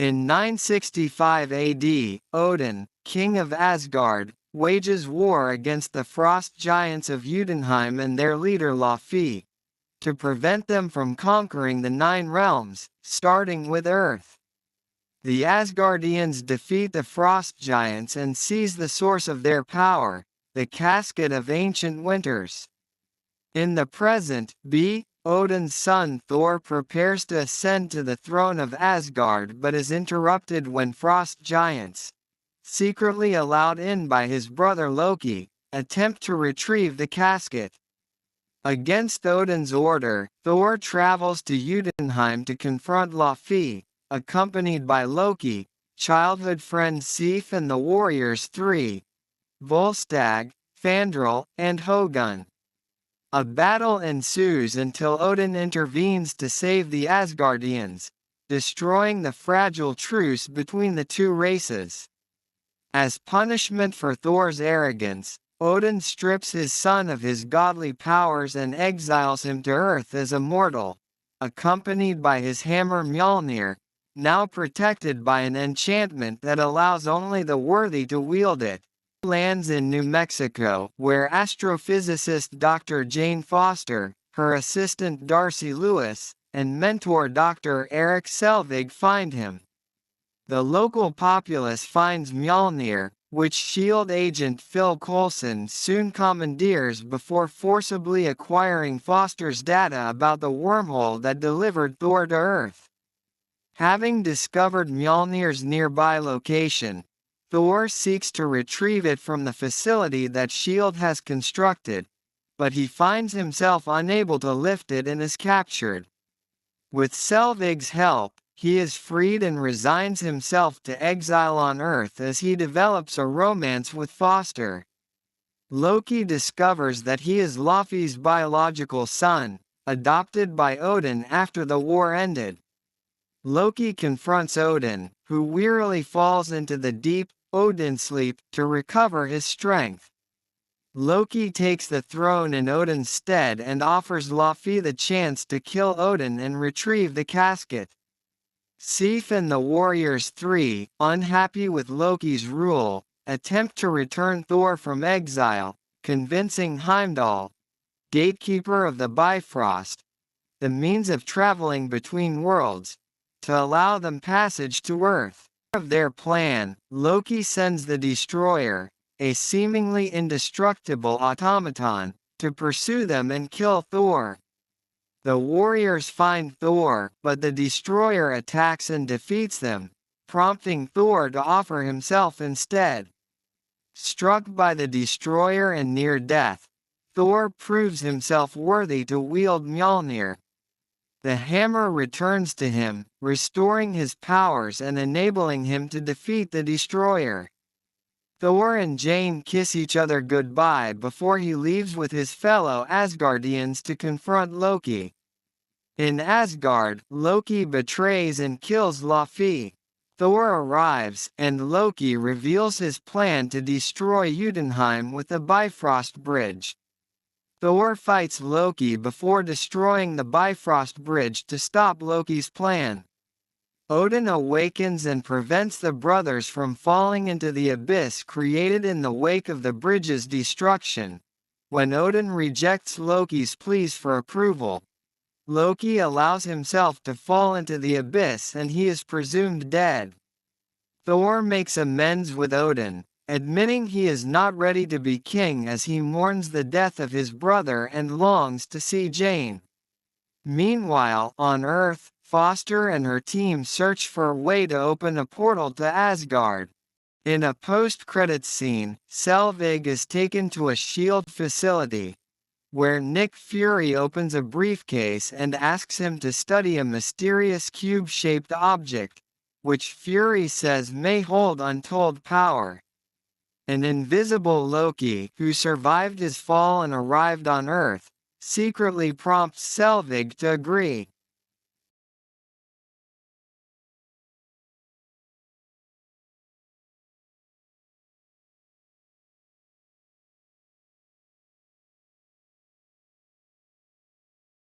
In 965 AD, Odin, king of Asgard, wages war against the Frost Giants of Jotunheim and their leader Laufey, to prevent them from conquering the 9 realms, starting with Earth. The Asgardians defeat the Frost Giants and seize the source of their power, the Casket of Ancient Winters. In the present, Odin's son Thor prepares to ascend to the throne of Asgard but is interrupted when Frost Giants, secretly allowed in by his brother Loki, attempt to retrieve the casket. Against Odin's order, Thor travels to Jotunheim to confront Laufey, accompanied by Loki, childhood friend Sif and the warriors 3, Volstagg, Fandral, and Hogun. A battle ensues until Odin intervenes to save the Asgardians, destroying the fragile truce between the two races. As punishment for Thor's arrogance, Odin strips his son of his godly powers and exiles him to Earth as a mortal, accompanied by his hammer Mjölnir, now protected by an enchantment that allows only the worthy to wield it. Lands in New Mexico, where astrophysicist Dr. Jane Foster, her assistant Darcy Lewis, and mentor Dr. Erik Selvig find him. The local populace finds Mjölnir, which S.H.I.E.L.D. agent Phil Coulson soon commandeers before forcibly acquiring Foster's data about the wormhole that delivered Thor to Earth. Having discovered Mjölnir's nearby location, Thor seeks to retrieve it from the facility that S.H.I.E.L.D. has constructed, but he finds himself unable to lift it and is captured. With Selvig's help, he is freed and resigns himself to exile on Earth as he develops a romance with Foster. Loki discovers that he is Laufey's biological son, adopted by Odin after the war ended. Loki confronts Odin, who wearily falls into the deep Odin sleep to recover his strength. Loki takes the throne in Odin's stead and offers Laufey the chance to kill Odin and retrieve the casket. Sif and the warriors 3, unhappy with Loki's rule, attempt to return Thor from exile, convincing Heimdall, gatekeeper of the Bifrost, the means of traveling between worlds, to allow them passage to Earth. Of their plan, Loki sends the Destroyer, a seemingly indestructible automaton, to pursue them and kill Thor. The warriors find Thor, but the Destroyer attacks and defeats them, prompting Thor to offer himself instead. Struck by the Destroyer and near death, Thor proves himself worthy to wield Mjölnir. The hammer returns to him, restoring his powers and enabling him to defeat the Destroyer. Thor and Jane kiss each other goodbye before he leaves with his fellow Asgardians to confront Loki. In Asgard, Loki betrays and kills Laufey. Thor arrives, and Loki reveals his plan to destroy Jotunheim with the Bifrost Bridge. Thor fights Loki before destroying the Bifrost Bridge to stop Loki's plan. Odin awakens and prevents the brothers from falling into the abyss created in the wake of the bridge's destruction. When Odin rejects Loki's pleas for approval, Loki allows himself to fall into the abyss and he is presumed dead. Thor makes amends with Odin, admitting he is not ready to be king as he mourns the death of his brother and longs to see Jane. Meanwhile, on Earth, Foster and her team search for a way to open a portal to Asgard. In a post-credits scene, Selvig is taken to a S.H.I.E.L.D. facility, where Nick Fury opens a briefcase and asks him to study a mysterious cube-shaped object, which Fury says may hold untold power. An invisible Loki, who survived his fall and arrived on Earth, secretly prompts Selvig to agree.